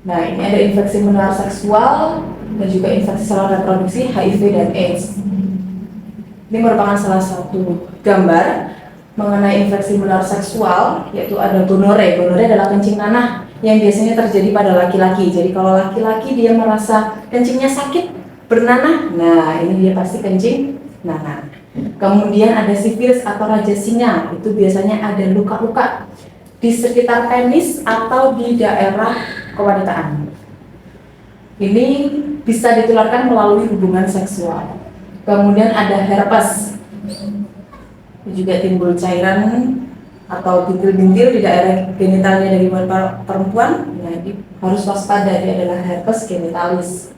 Nah, ini ada infeksi menular seksual dan juga infeksi saluran reproduksi, HIV dan AIDS. Ini merupakan salah satu gambar mengenai infeksi menular seksual, yaitu ada gonore. Gonore adalah kencing nanah yang biasanya terjadi pada laki-laki. Jadi kalau laki-laki dia merasa kencingnya sakit, bernanah, nah ini dia pasti kencing nanah. Kemudian ada sifilis atau raja singa, itu biasanya ada luka-luka di sekitar penis atau di daerah kewanitaan. Ini bisa ditularkan melalui hubungan seksual. Kemudian ada herpes, juga timbul cairan atau bintil-bintil di daerah genitalnya dari perempuan. Nah, harus waspada, dia adalah herpes genitalis.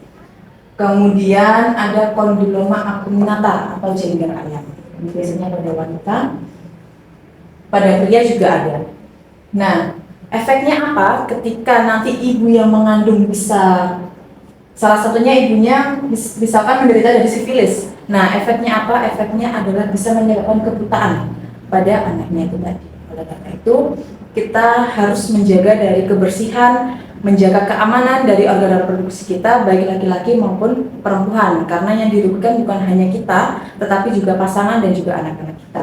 Kemudian ada kondiloma acuminata atau jengger ayam. Ini biasanya pada wanita, pada pria juga ada. Nah, efeknya apa ketika nanti ibu yang mengandung bisa, salah satunya ibunya misalkan menderita dari sifilis. Nah, efeknya apa? Efeknya adalah bisa menyebabkan kebutaan pada anaknya itu tadi. Oleh karena itu, kita harus menjaga dari kebersihan, menjaga keamanan dari organ reproduksi kita, baik laki-laki maupun perempuan. Karena yang dirugikan bukan hanya kita, tetapi juga pasangan dan juga anak-anak kita.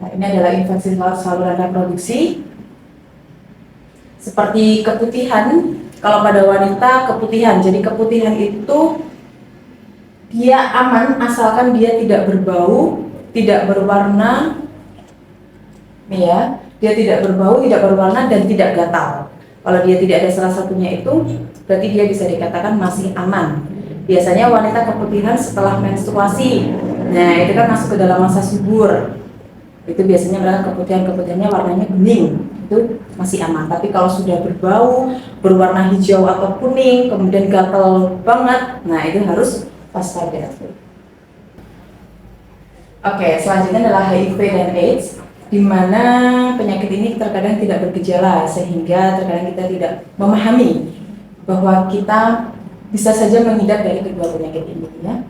Nah, ini adalah infeksi saluran reproduksi. Seperti keputihan, kalau pada wanita keputihan, jadi keputihan itu dia aman asalkan dia tidak berbau, tidak berwarna, ya, dia tidak berbau, tidak berwarna dan tidak gatal. Kalau dia tidak ada salah satunya itu, berarti dia bisa dikatakan masih aman. Biasanya wanita keputihan setelah menstruasi, nah itu kan masuk ke dalam masa subur. Itu biasanya mereka keputihan-keputihannya warnanya kuning, itu masih aman. Tapi kalau sudah berbau, berwarna hijau atau kuning, kemudian gatal banget, nah itu harus waspada. Oke, selanjutnya adalah HIV dan AIDS, di mana penyakit ini terkadang tidak bergejala, sehingga terkadang kita tidak memahami bahwa kita bisa saja mengidap dari kedua penyakit ini, ya.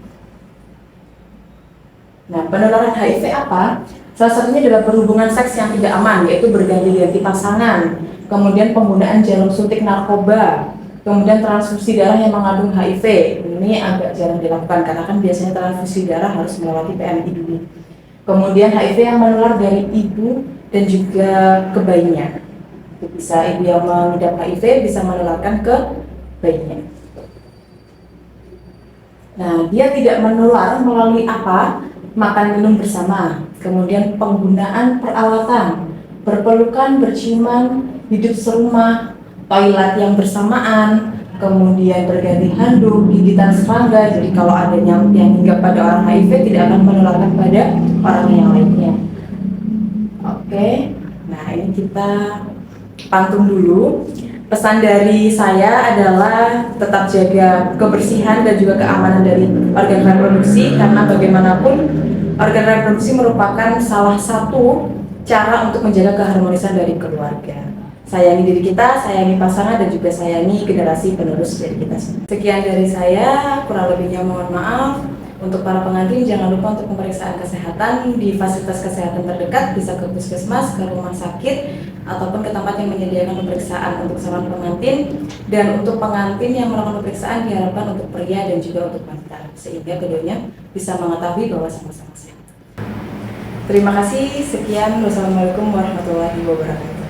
Nah, penularan HIV apa? Salah satunya adalah berhubungan seks yang tidak aman, yaitu berganti-ganti pasangan, kemudian penggunaan jarum suntik narkoba, kemudian transfusi darah yang mengandung HIV. Ini agak jarang dilakukan karena kan biasanya transfusi darah harus melewati PMI dulu. Kemudian HIV yang menular dari ibu dan juga ke bayinya. Itu bisa ibu yang mengidap HIV bisa menularkan ke bayinya. Nah, dia tidak menular melalui apa? Makan minum bersama, kemudian penggunaan peralatan, berpelukan, berciuman, hidup serumah, toilet yang bersamaan, kemudian berganti handuk, gigitan serangga. Jadi kalau ada nyamuk yang hinggap pada orang HIV tidak akan menularkan pada orang yang lainnya. Oke, nah ini kita pantun dulu. Pesan dari saya adalah tetap jaga kebersihan dan juga keamanan dari organ reproduksi, karena bagaimanapun organ reproduksi merupakan salah satu cara untuk menjaga keharmonisan dari keluarga. Sayangi diri kita, sayangi pasangan, dan juga sayangi generasi penerus dari kita. Sekian dari saya, kurang lebihnya mohon maaf. Untuk para pengantin, jangan lupa untuk pemeriksaan kesehatan di fasilitas kesehatan terdekat, bisa ke puskesmas, ke rumah sakit, ataupun ke tempat yang menyediakan pemeriksaan untuk calon pengantin. Dan untuk pengantin yang melakukan pemeriksaan diharapkan untuk pria dan juga untuk wanita, sehingga keduanya bisa mengetahui bahwa sama-sama sehat. Terima kasih, sekian, wassalamualaikum warahmatullahi wabarakatuh.